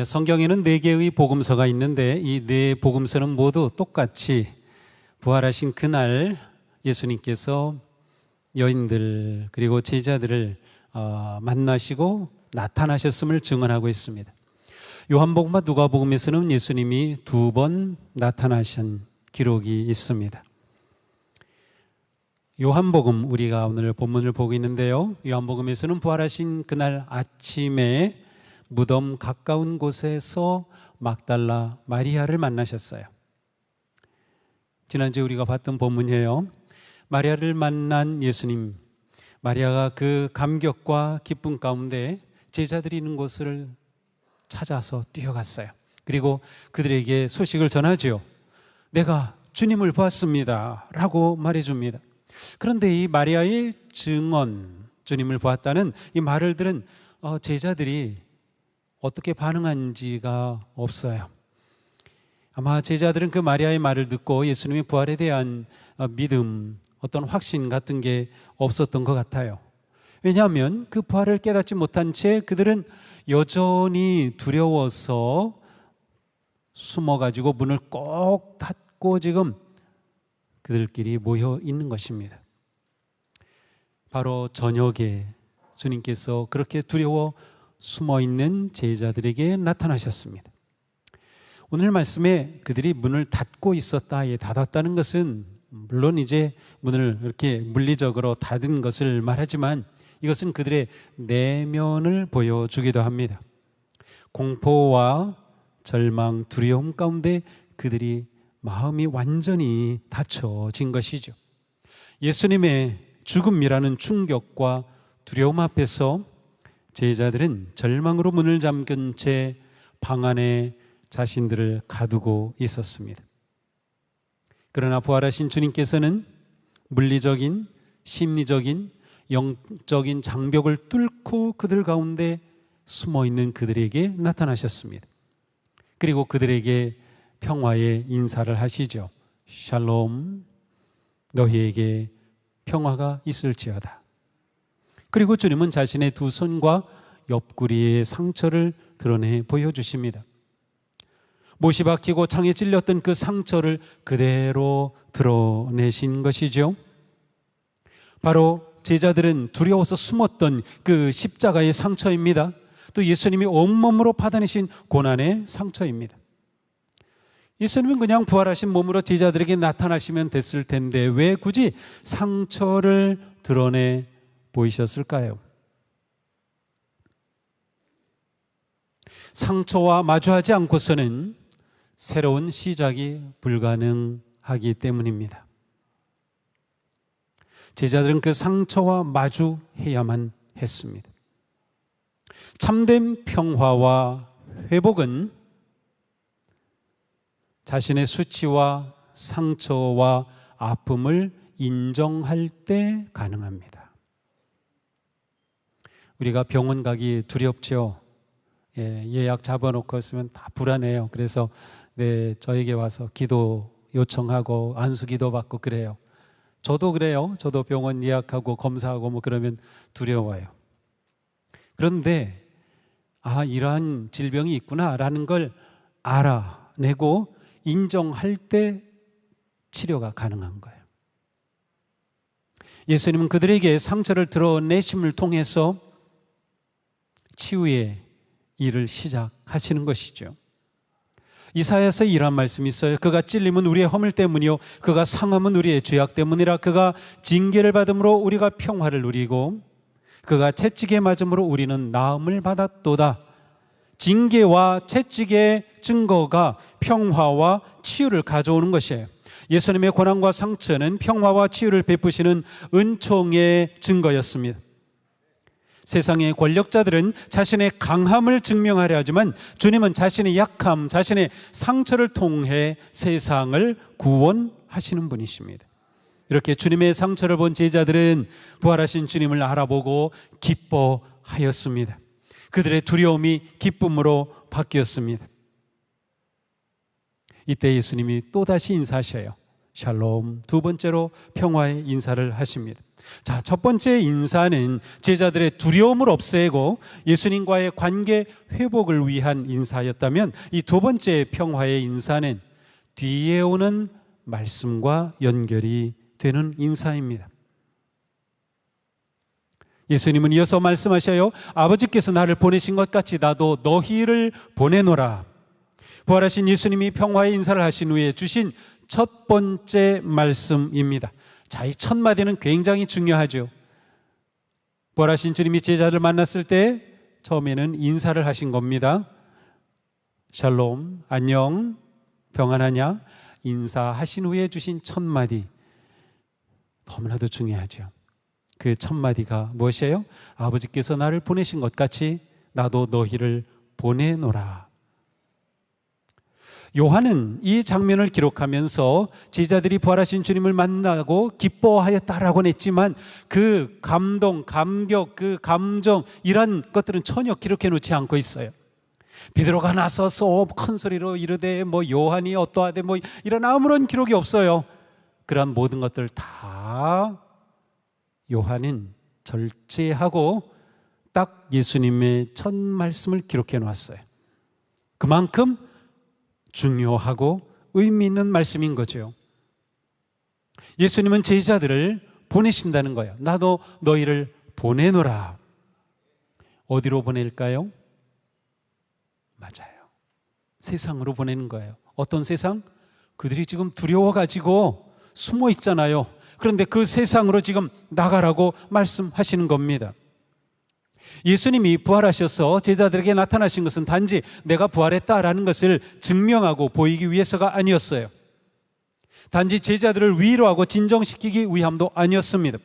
성경에는 4개의 복음서가 있는데 이 4복음서는 모두 똑같이 부활하신 그날 예수님께서 여인들 그리고 제자들을 만나시고 나타나셨음을 증언하고 있습니다. 요한복음과 누가복음에서는 예수님이 2번 나타나신 기록이 있습니다. 요한복음, 우리가 오늘 본문을 보고 있는데요, 요한복음에서는 부활하신 그날 아침에 무덤 가까운 곳에서 막달라 마리아를 만나셨어요. 지난주에 우리가 봤던 본문이에요. 마리아를 만난 예수님, 마리아가 그 감격과 기쁨 가운데 제자들이 있는 곳을 찾아서 뛰어갔어요. 그리고 그들에게 소식을 전하죠. 내가 주님을 보았습니다 라고 말해줍니다. 그런데 이 마리아의 증언, 주님을 보았다는 이 말을 들은 제자들이 어떻게 반응한지가 없어요. 아마 제자들은 그 마리아의 말을 듣고 예수님의 부활에 대한 믿음, 어떤 확신 같은 게 없었던 것 같아요. 왜냐하면 그 부활을 깨닫지 못한 채 그들은 여전히 두려워서 숨어가지고 문을 꼭 닫고 지금 그들끼리 모여 있는 것입니다. 바로 저녁에 주님께서 그렇게 두려워 숨어있는 제자들에게 나타나셨습니다. 오늘 말씀에 그들이 문을 닫고 있었다, 닫았다는 것은 물론 이제 문을 이렇게 물리적으로 닫은 것을 말하지만 이것은 그들의 내면을 보여주기도 합니다. 공포와 절망, 두려움 가운데 그들이 마음이 완전히 닫혀진 것이죠. 예수님의 죽음이라는 충격과 두려움 앞에서 제자들은 절망으로 문을 잠근 채 방 안에 자신들을 가두고 있었습니다. 그러나 부활하신 주님께서는 물리적인, 심리적인, 영적인 장벽을 뚫고 그들 가운데 숨어있는 그들에게 나타나셨습니다. 그리고 그들에게 평화의 인사를 하시죠. 샬롬, 너희에게 평화가 있을지어다. 그리고 주님은 자신의 2 손과 옆구리의 상처를 드러내 보여주십니다. 못이 박히고 창에 찔렸던 그 상처를 그대로 드러내신 것이죠. 바로 제자들은 두려워서 숨었던 그 십자가의 상처입니다. 또 예수님이 온몸으로 받아내신 고난의 상처입니다. 예수님은 그냥 부활하신 몸으로 제자들에게 나타나시면 됐을 텐데 왜 굳이 상처를 드러내 보이셨을까요? 상처와 마주하지 않고서는 새로운 시작이 불가능하기 때문입니다. 제자들은 그 상처와 마주해야만 했습니다. 참된 평화와 회복은 자신의 수치와 상처와 아픔을 인정할 때 가능합니다. 우리가 병원 가기 두렵죠. 예약 잡아놓고 있으면 다 불안해요. 그래서 저에게 와서 기도 요청하고 안수 기도 받고 그래요. 저도 그래요. 저도 병원 예약하고 검사하고 뭐 그러면 두려워요. 그런데 이러한 질병이 있구나라는 걸 알아내고 인정할 때 치료가 가능한 거예요. 예수님은 그들에게 상처를 드러내심을 통해서 치유의 일을 시작하시는 것이죠. 이사야서 이런 말씀이 있어요. 그가 찔림은 우리의 허물 때문이요 그가 상함은 우리의 죄악 때문이라. 그가 징계를 받음으로 우리가 평화를 누리고 그가 채찍에 맞음으로 우리는 나음을 받았도다. 징계와 채찍의 증거가 평화와 치유를 가져오는 것이에요. 예수님의 고난과 상처는 평화와 치유를 베푸시는 은총의 증거였습니다. 세상의 권력자들은 자신의 강함을 증명하려 하지만 주님은 자신의 약함, 자신의 상처를 통해 세상을 구원하시는 분이십니다. 이렇게 주님의 상처를 본 제자들은 부활하신 주님을 알아보고 기뻐하였습니다. 그들의 두려움이 기쁨으로 바뀌었습니다. 이때 예수님이 또다시 인사하셔요. 샬롬, 2번째로 평화의 인사를 하십니다. 자, 첫 번째 인사는 제자들의 두려움을 없애고 예수님과의 관계 회복을 위한 인사였다면, 이 두 번째 평화의 인사는 뒤에 오는 말씀과 연결이 되는 인사입니다. 예수님은 이어서 말씀하셔요. 아버지께서 나를 보내신 것 같이 나도 너희를 보내노라. 부활하신 예수님이 평화의 인사를 하신 후에 주신 첫 번째 말씀입니다. 자, 이 첫 마디는 굉장히 중요하죠. 부활하신 주님이 제자들 만났을 때 처음에는 인사를 하신 겁니다. 샬롬, 안녕, 평안하냐? 인사하신 후에 주신 첫 마디, 너무나도 중요하죠. 그 첫 마디가 무엇이에요? 아버지께서 나를 보내신 것 같이 나도 너희를 보내노라. 요한은 이 장면을 기록하면서 제자들이 부활하신 주님을 만나고 기뻐하였다라고는 했지만 그 감동, 감격, 그 감정, 이런 것들은 전혀 기록해 놓지 않고 있어요. 베드로가 나서서 큰 소리로 이르되 요한이 어떠하되 이런 아무런 기록이 없어요. 그러한 모든 것들 다 요한은 절제하고 딱 예수님의 첫 말씀을 기록해 놓았어요. 그만큼 중요하고 의미 있는 말씀인 거죠. 예수님은 제자들을 보내신다는 거예요. 나도 너희를 보내노라. 어디로 보낼까요? 맞아요. 세상으로 보내는 거예요. 어떤 세상? 그들이 지금 두려워가지고 숨어 있잖아요. 그런데 그 세상으로 지금 나가라고 말씀하시는 겁니다. 예수님이 부활하셔서 제자들에게 나타나신 것은 단지 내가 부활했다라는 것을 증명하고 보이기 위해서가 아니었어요. 단지 제자들을 위로하고 진정시키기 위함도 아니었습니다.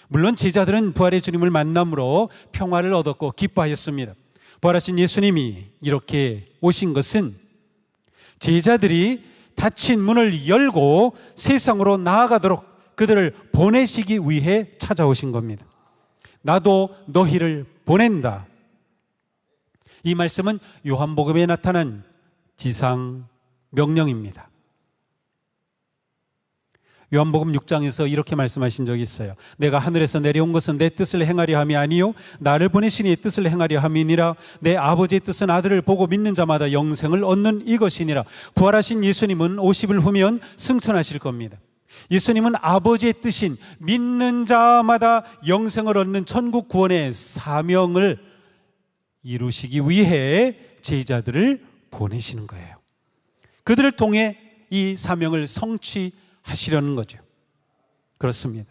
물론 제자들은 부활의 주님을 만남으로 평화를 얻었고 기뻐하였습니다. 부활하신 예수님이 이렇게 오신 것은 제자들이 닫힌 문을 열고 세상으로 나아가도록 그들을 보내시기 위해 찾아오신 겁니다. 나도 너희를 보낸다. 이 말씀은 요한복음에 나타난 지상 명령입니다. 요한복음 6장에서 이렇게 말씀하신 적이 있어요. 내가 하늘에서 내려온 것은 내 뜻을 행하려 함이 아니요 나를 보내신 이의 뜻을 행하려 함이니라. 내 아버지의 뜻은 아들을 보고 믿는 자마다 영생을 얻는 이것이니라. 부활하신 예수님은 50일 후면 승천하실 겁니다. 예수님은 아버지의 뜻인 믿는 자마다 영생을 얻는 천국 구원의 사명을 이루시기 위해 제자들을 보내시는 거예요. 그들을 통해 이 사명을 성취하시려는 거죠. 그렇습니다.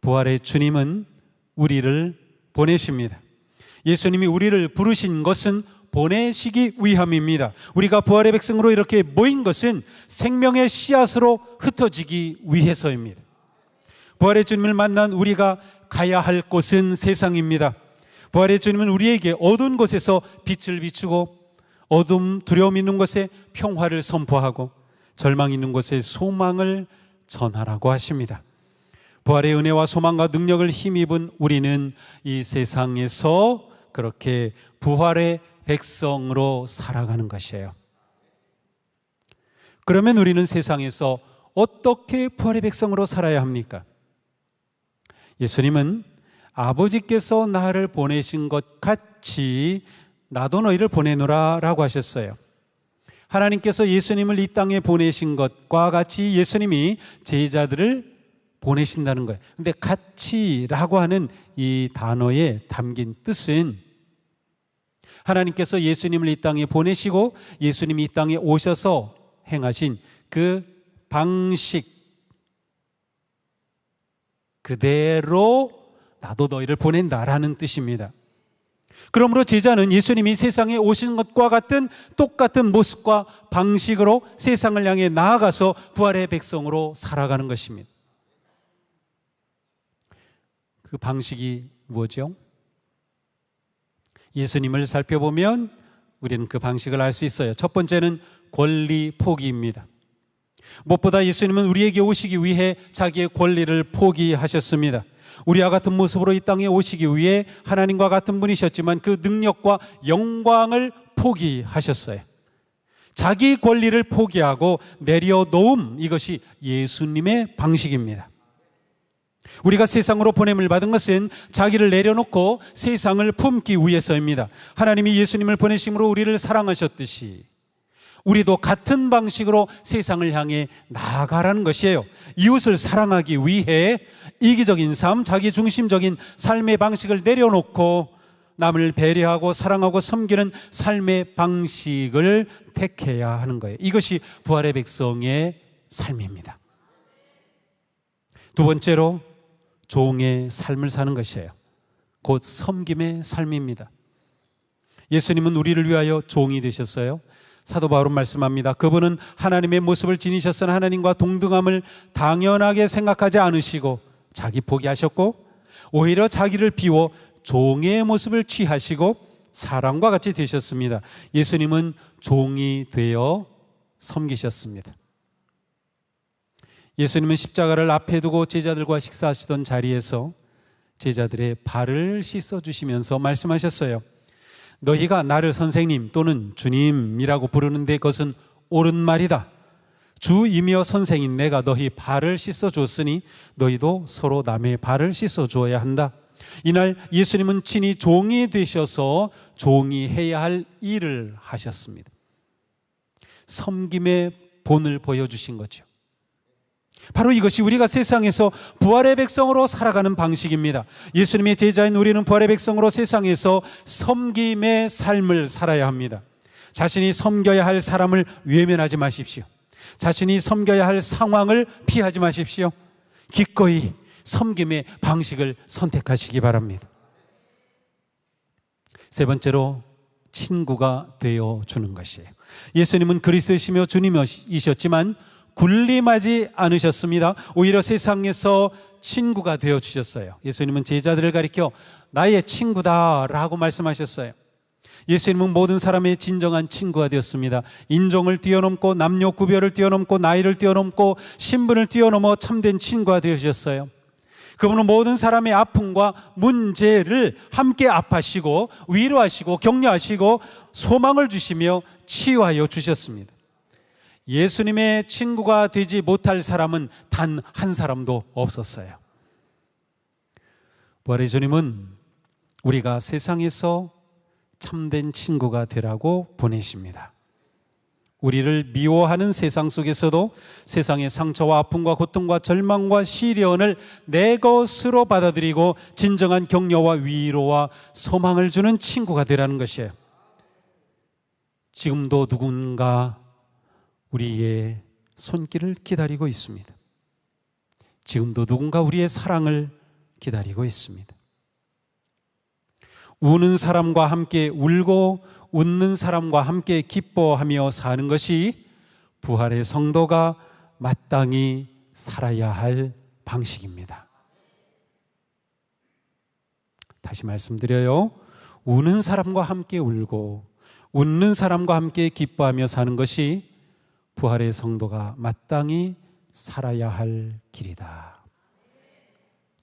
부활의 주님은 우리를 보내십니다. 예수님이 우리를 부르신 것은 보내시기 위함입니다. 우리가 부활의 백성으로 이렇게 모인 것은 생명의 씨앗으로 흩어지기 위해서입니다. 부활의 주님을 만난 우리가 가야 할 곳은 세상입니다. 부활의 주님은 우리에게 어두운 곳에서 빛을 비추고 어둠, 두려움 있는 곳에 평화를 선포하고 절망 있는 곳에 소망을 전하라고 하십니다. 부활의 은혜와 소망과 능력을 힘입은 우리는 이 세상에서 그렇게 부활의 백성으로 살아가는 것이에요. 그러면 우리는 세상에서 어떻게 부활의 백성으로 살아야 합니까? 예수님은 아버지께서 나를 보내신 것 같이 나도 너희를 보내노라 라고 하셨어요. 하나님께서 예수님을 이 땅에 보내신 것과 같이 예수님이 제자들을 보내신다는 거예요. 근데 같이라고 하는 이 단어에 담긴 뜻은 하나님께서 예수님을 이 땅에 보내시고 예수님이 이 땅에 오셔서 행하신 그 방식 그대로 나도 너희를 보낸다라는 뜻입니다. 그러므로 제자는 예수님이 세상에 오신 것과 같은 똑같은 모습과 방식으로 세상을 향해 나아가서 부활의 백성으로 살아가는 것입니다. 그 방식이 뭐죠? 예수님을 살펴보면 우리는 그 방식을 알 수 있어요. 첫 번째는 권리 포기입니다. 무엇보다 예수님은 우리에게 오시기 위해 자기의 권리를 포기하셨습니다. 우리와 같은 모습으로 이 땅에 오시기 위해 하나님과 같은 분이셨지만 그 능력과 영광을 포기하셨어요. 자기 권리를 포기하고 내려놓음, 이것이 예수님의 방식입니다. 우리가 세상으로 보냄을 받은 것은 자기를 내려놓고 세상을 품기 위해서입니다. 하나님이 예수님을 보내심으로 우리를 사랑하셨듯이 우리도 같은 방식으로 세상을 향해 나아가라는 것이에요. 이웃을 사랑하기 위해 이기적인 삶, 자기중심적인 삶의 방식을 내려놓고 남을 배려하고 사랑하고 섬기는 삶의 방식을 택해야 하는 거예요. 이것이 부활의 백성의 삶입니다. 두 번째로 종의 삶을 사는 것이에요. 곧 섬김의 삶입니다. 예수님은 우리를 위하여 종이 되셨어요. 사도 바울은 말씀합니다. 그분은 하나님의 모습을 지니셨으나 하나님과 동등함을 당연하게 생각하지 않으시고 자기 포기하셨고 오히려 자기를 비워 종의 모습을 취하시고 사람과 같이 되셨습니다. 예수님은 종이 되어 섬기셨습니다. 예수님은 십자가를 앞에 두고 제자들과 식사하시던 자리에서 제자들의 발을 씻어주시면서 말씀하셨어요. 너희가 나를 선생님 또는 주님이라고 부르는데 그것은 옳은 말이다. 주이며 선생인 내가 너희 발을 씻어주었으니 너희도 서로 남의 발을 씻어주어야 한다. 이날 예수님은 친히 종이 되셔서 종이 해야 할 일을 하셨습니다. 섬김의 본을 보여주신 거죠. 바로 이것이 우리가 세상에서 부활의 백성으로 살아가는 방식입니다. 예수님의 제자인 우리는 부활의 백성으로 세상에서 섬김의 삶을 살아야 합니다. 자신이 섬겨야 할 사람을 외면하지 마십시오. 자신이 섬겨야 할 상황을 피하지 마십시오. 기꺼이 섬김의 방식을 선택하시기 바랍니다. 세 번째로 친구가 되어주는 것이에요. 예수님은 그리스도이시며 주님이셨지만 군림하지 않으셨습니다. 오히려 세상에서 친구가 되어주셨어요. 예수님은 제자들을 가리켜 나의 친구다라고 말씀하셨어요. 예수님은 모든 사람의 진정한 친구가 되었습니다. 인종을 뛰어넘고 남녀 구별을 뛰어넘고 나이를 뛰어넘고 신분을 뛰어넘어 참된 친구가 되어주셨어요. 그분은 모든 사람의 아픔과 문제를 함께 아파하시고 위로하시고 격려하시고 소망을 주시며 치유하여 주셨습니다. 예수님의 친구가 되지 못할 사람은 단 한 사람도 없었어요. 부활의 주님은 우리가 세상에서 참된 친구가 되라고 보내십니다. 우리를 미워하는 세상 속에서도 세상의 상처와 아픔과 고통과 절망과 시련을 내 것으로 받아들이고 진정한 격려와 위로와 소망을 주는 친구가 되라는 것이에요. 지금도 누군가 우리의 손길을 기다리고 있습니다. 지금도 누군가 우리의 사랑을 기다리고 있습니다. 우는 사람과 함께 울고 웃는 사람과 함께 기뻐하며 사는 것이 부활의 성도가 마땅히 살아야 할 방식입니다. 다시 말씀드려요. 우는 사람과 함께 울고 웃는 사람과 함께 기뻐하며 사는 것이 부활의 성도가 마땅히 살아야 할 길이다.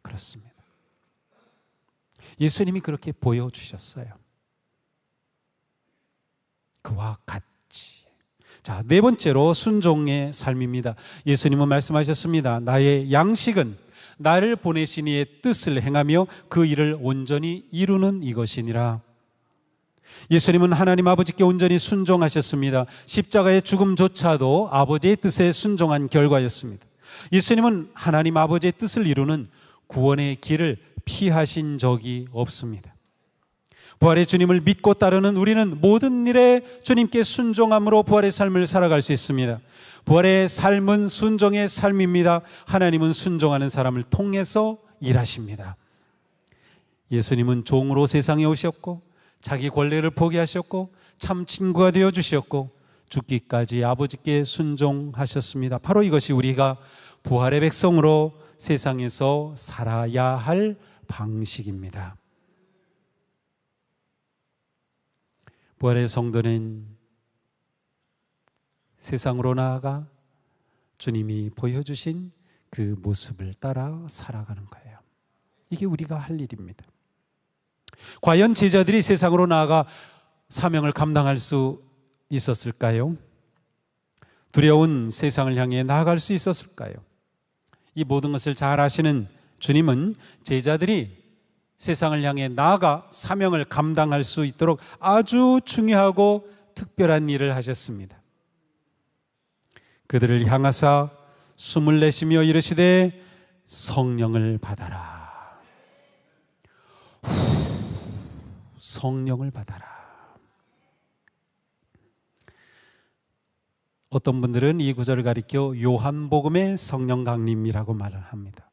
그렇습니다. 예수님이 그렇게 보여주셨어요. 그와 같이. 자, 네 번째로 순종의 삶입니다. 예수님은 말씀하셨습니다. 나의 양식은 나를 보내신 이의 뜻을 행하며 그 일을 온전히 이루는 이것이니라. 예수님은 하나님 아버지께 온전히 순종하셨습니다. 십자가의 죽음조차도 아버지의 뜻에 순종한 결과였습니다. 예수님은 하나님 아버지의 뜻을 이루는 구원의 길을 피하신 적이 없습니다. 부활의 주님을 믿고 따르는 우리는 모든 일에 주님께 순종함으로 부활의 삶을 살아갈 수 있습니다. 부활의 삶은 순종의 삶입니다. 하나님은 순종하는 사람을 통해서 일하십니다. 예수님은 종으로 세상에 오셨고 자기 권리를 포기하셨고 참 친구가 되어주셨고 죽기까지 아버지께 순종하셨습니다. 바로 이것이 우리가 부활의 백성으로 세상에서 살아야 할 방식입니다. 부활의 성도는 세상으로 나아가 주님이 보여주신 그 모습을 따라 살아가는 거예요. 이게 우리가 할 일입니다. 과연 제자들이 세상으로 나아가 사명을 감당할 수 있었을까요? 두려운 세상을 향해 나아갈 수 있었을까요? 이 모든 것을 잘 아시는 주님은 제자들이 세상을 향해 나아가 사명을 감당할 수 있도록 아주 중요하고 특별한 일을 하셨습니다. 그들을 향하사 숨을 내쉬며 이르시되 성령을 받아라. 성령을 받아라. 어떤 분들은 이 구절을 가리켜 요한복음의 성령 강림이라고 말을 합니다.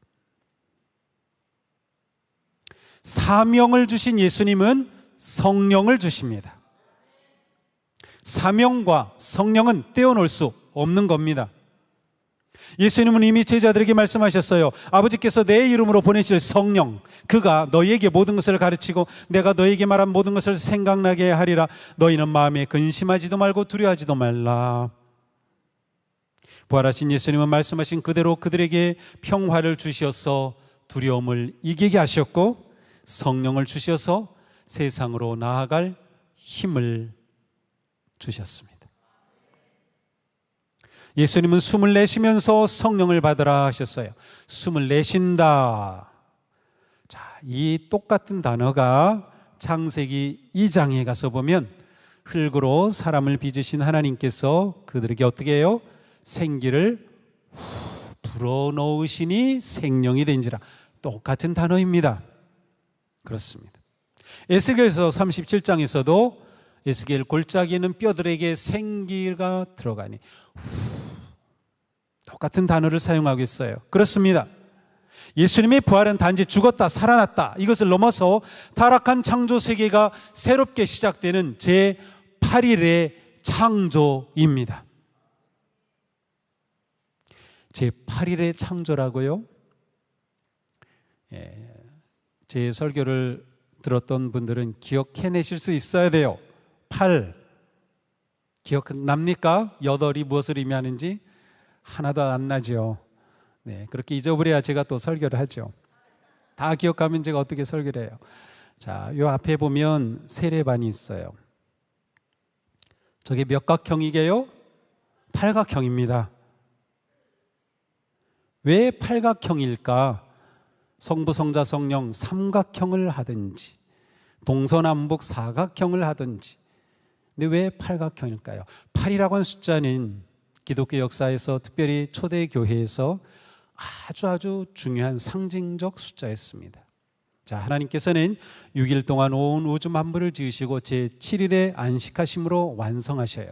사명을 주신 예수님은 성령을 주십니다. 사명과 성령은 떼어놓을 수 없는 겁니다. 예수님은 이미 제자들에게 말씀하셨어요. 아버지께서 내 이름으로 보내실 성령, 그가 너희에게 모든 것을 가르치고 내가 너희에게 말한 모든 것을 생각나게 하리라. 너희는 마음에 근심하지도 말고 두려워하지도 말라. 부활하신 예수님은 말씀하신 그대로 그들에게 평화를 주셔서 두려움을 이기게 하셨고, 성령을 주셔서 세상으로 나아갈 힘을 주셨습니다. 예수님은 숨을 내쉬면서 성령을 받으라 하셨어요. 숨을 내쉰다. 자, 이 똑같은 단어가 창세기 2장에 가서 보면 흙으로 사람을 빚으신 하나님께서 그들에게 어떻게 해요? 생기를 불어넣으시니 생명이 된지라. 똑같은 단어입니다. 그렇습니다. 에스겔서 37장에서도 에스겔 골짜기에 있는 뼈들에게 생기가 들어가니 똑같은 단어를 사용하고 있어요. 그렇습니다. 예수님의 부활은 단지 죽었다 살아났다 이것을 넘어서 타락한 창조 세계가 새롭게 시작되는 제8일의 창조입니다. 제8일의 창조라고요? 제 설교를 들었던 분들은 기억해내실 수 있어야 돼요. 8 기억납니까? 8이 무엇을 의미하는지 하나도 안 나죠. 네, 그렇게 잊어버려야 제가 또 설교를 하죠. 다 기억하면 제가 어떻게 설교를 해요? 자, 요 앞에 보면 세례반이 있어요. 저게 몇 각형이게요? 팔각형입니다. 왜 팔각형일까? 성부, 성자, 성령 삼각형을 하든지 동서남북 사각형을 하든지, 근데 왜 팔각형일까요? 8이라고 하는 숫자는 기독교 역사에서 특별히 초대교회에서 아주 중요한 상징적 숫자였습니다. 자, 하나님께서는 6일 동안 온 우주 만물을 지으시고 제7일에 안식하심으로 완성하셔요.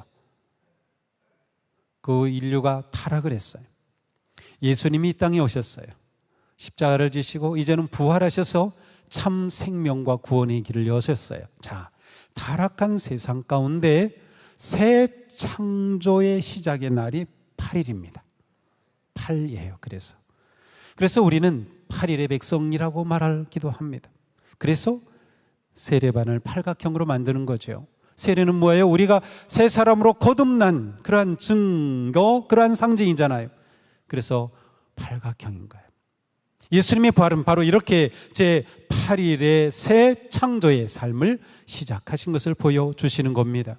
그 인류가 타락을 했어요. 예수님이 이 땅에 오셨어요. 십자가를 지시고 이제는 부활하셔서 참 생명과 구원의 길을 여셨어요. 자, 타락한 세상 가운데 새 창조의 시작의 날이 8일입니다. 8이에요. 그래서 우리는 8일의 백성이라고 말하기도 합니다. 그래서 세례반을 팔각형으로 만드는 거죠. 세례는 뭐예요? 우리가 새 사람으로 거듭난 그러한 증거, 그러한 상징이잖아요. 그래서 팔각형인 거예요. 예수님의 부활은 바로 이렇게 제8일의 새 창조의 삶을 시작하신 것을 보여주시는 겁니다.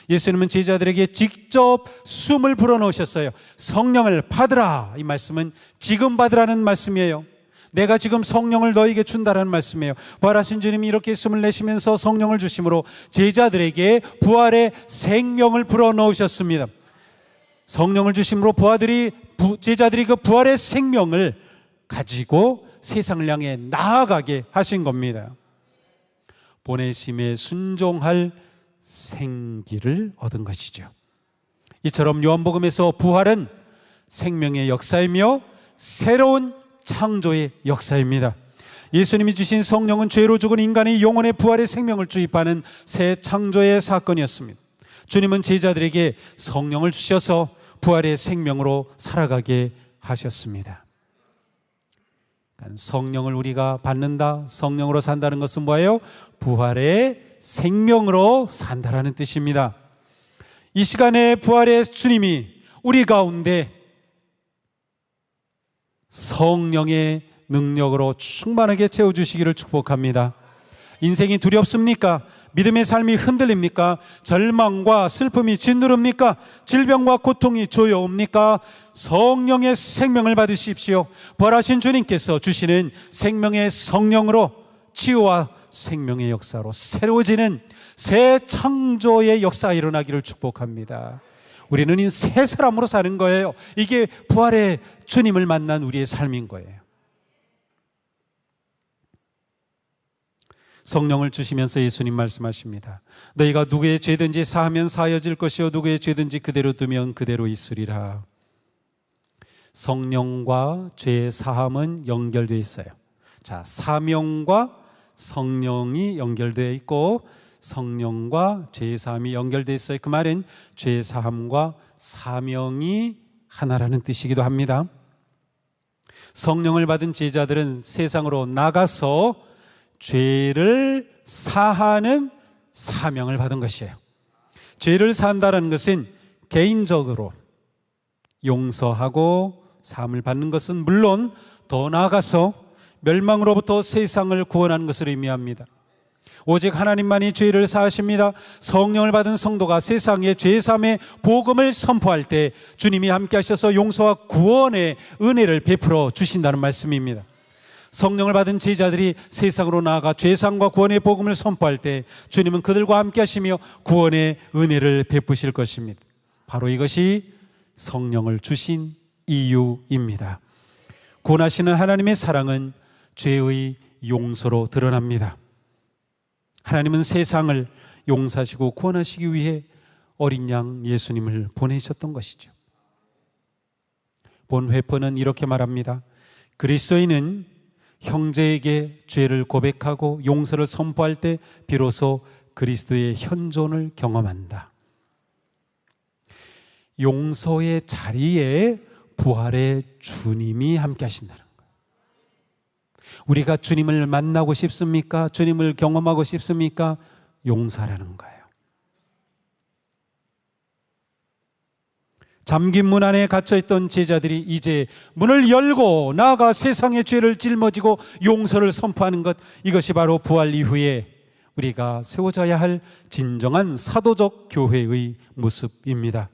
예수님은 제자들에게 직접 숨을 불어넣으셨어요. 성령을 받으라. 이 말씀은 지금 받으라는 말씀이에요. 내가 지금 성령을 너에게 준다라는 말씀이에요. 부활하신 주님이 이렇게 숨을 내쉬면서 성령을 주심으로 제자들에게 부활의 생명을 불어넣으셨습니다. 성령을 주심으로 제자들이 그 부활의 생명을 가지고 세상을 향해 나아가게 하신 겁니다. 보내심에 순종할 생기를 얻은 것이죠. 이처럼 요한복음에서 부활은 생명의 역사이며 새로운 창조의 역사입니다. 예수님이 주신 성령은 죄로 죽은 인간의 영혼의 부활의 생명을 주입하는 새 창조의 사건이었습니다. 주님은 제자들에게 성령을 주셔서 부활의 생명으로 살아가게 하셨습니다. 성령을 우리가 받는다, 성령으로 산다는 것은 뭐예요? 부활의 생명으로 산다라는 뜻입니다. 이 시간에 부활의 주님이 우리 가운데 성령의 능력으로 충만하게 채워주시기를 축복합니다. 인생이 두렵습니까? 믿음의 삶이 흔들립니까? 절망과 슬픔이 짓누릅니까? 질병과 고통이 조여옵니까? 성령의 생명을 받으십시오. 부활하신 주님께서 주시는 생명의 성령으로 치유와 생명의 역사로 새로워지는 새 창조의 역사가 일어나기를 축복합니다. 우리는 이 새 사람으로 사는 거예요. 이게 부활의 주님을 만난 우리의 삶인 거예요. 성령을 주시면서 예수님 말씀하십니다. 너희가 누구의 죄든지 사하면 사하여질 것이요 누구의 죄든지 그대로 두면 그대로 있으리라. 성령과 죄의 사함은 연결되어 있어요. 자, 사명과 성령이 연결되어 있고 성령과 죄의 사함이 연결되어 있어요. 그 말은 죄의 사함과 사명이 하나라는 뜻이기도 합니다. 성령을 받은 제자들은 세상으로 나가서 죄를 사하는 사명을 받은 것이에요. 죄를 사한다는 것은 개인적으로 용서하고 사함을 받는 것은 물론 더 나아가서 멸망으로부터 세상을 구원하는 것을 의미합니다. 오직 하나님만이 죄를 사하십니다. 성령을 받은 성도가 세상에 죄사함의 복음을 선포할 때 주님이 함께 하셔서 용서와 구원의 은혜를 베풀어 주신다는 말씀입니다. 성령을 받은 제자들이 세상으로 나아가 죄사함과 구원의 복음을 선포할 때 주님은 그들과 함께 하시며 구원의 은혜를 베푸실 것입니다. 바로 이것이 성령을 주신 이유입니다. 구원하시는 하나님의 사랑은 죄의 용서로 드러납니다. 하나님은 세상을 용서하시고 구원하시기 위해 어린 양 예수님을 보내셨던 것이죠. 본회퍼는 이렇게 말합니다. 그리스도인은 형제에게 죄를 고백하고 용서를 선포할 때 비로소 그리스도의 현존을 경험한다. 용서의 자리에 부활의 주님이 함께 하신다는 거예요. 우리가 주님을 만나고 싶습니까? 주님을 경험하고 싶습니까? 용서하라는 거예요. 잠긴 문 안에 갇혀있던 제자들이 이제 문을 열고 나아가 세상의 죄를 짊어지고 용서를 선포하는 것, 이것이 바로 부활 이후에 우리가 세워져야 할 진정한 사도적 교회의 모습입니다.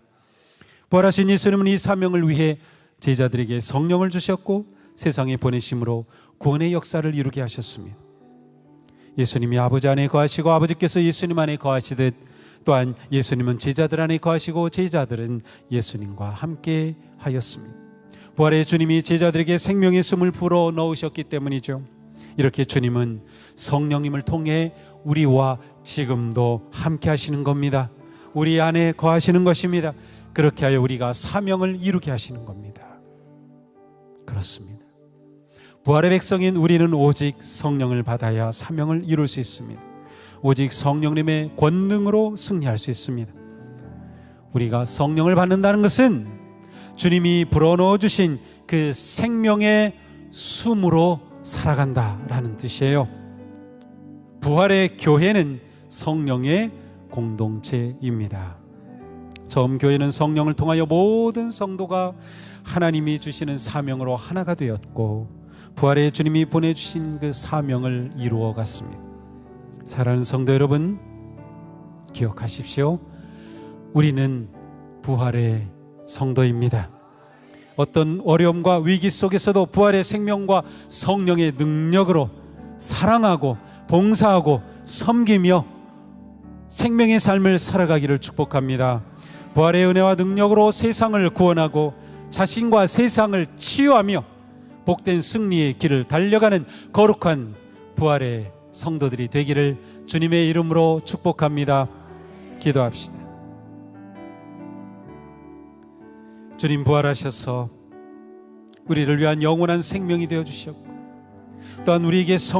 부활하신 예수님은 이 사명을 위해 제자들에게 성령을 주셨고 세상에 보내심으로 구원의 역사를 이루게 하셨습니다. 예수님이 아버지 안에 거하시고 아버지께서 예수님 안에 거하시듯 또한 예수님은 제자들 안에 거하시고 제자들은 예수님과 함께 하였습니다. 부활의 주님이 제자들에게 생명의 숨을 불어 넣으셨기 때문이죠. 이렇게 주님은 성령님을 통해 우리와 지금도 함께 하시는 겁니다. 우리 안에 거하시는 것입니다. 그렇게 하여 우리가 사명을 이루게 하시는 겁니다. 그렇습니다. 부활의 백성인 우리는 오직 성령을 받아야 사명을 이룰 수 있습니다. 오직 성령님의 권능으로 승리할 수 있습니다. 우리가 성령을 받는다는 것은 주님이 불어넣어 주신 그 생명의 숨으로 살아간다라는 뜻이에요. 부활의 교회는 성령의 공동체입니다. 처음 교회는 성령을 통하여 모든 성도가 하나님이 주시는 사명으로 하나가 되었고 부활의 주님이 보내주신 그 사명을 이루어 갔습니다. 사랑하는 성도 여러분, 기억하십시오. 우리는 부활의 성도입니다. 어떤 어려움과 위기 속에서도 부활의 생명과 성령의 능력으로 사랑하고 봉사하고 섬기며 생명의 삶을 살아가기를 축복합니다. 부활의 은혜와 능력으로 세상을 구원하고 자신과 세상을 치유하며 복된 승리의 길을 달려가는 거룩한 부활의 성도들이 되기를 주님의 이름으로 축복합니다. 기도합시다. 주님, 부활하셔서 우리를 위한 영원한 생명이 되어주셨고 또한 우리에게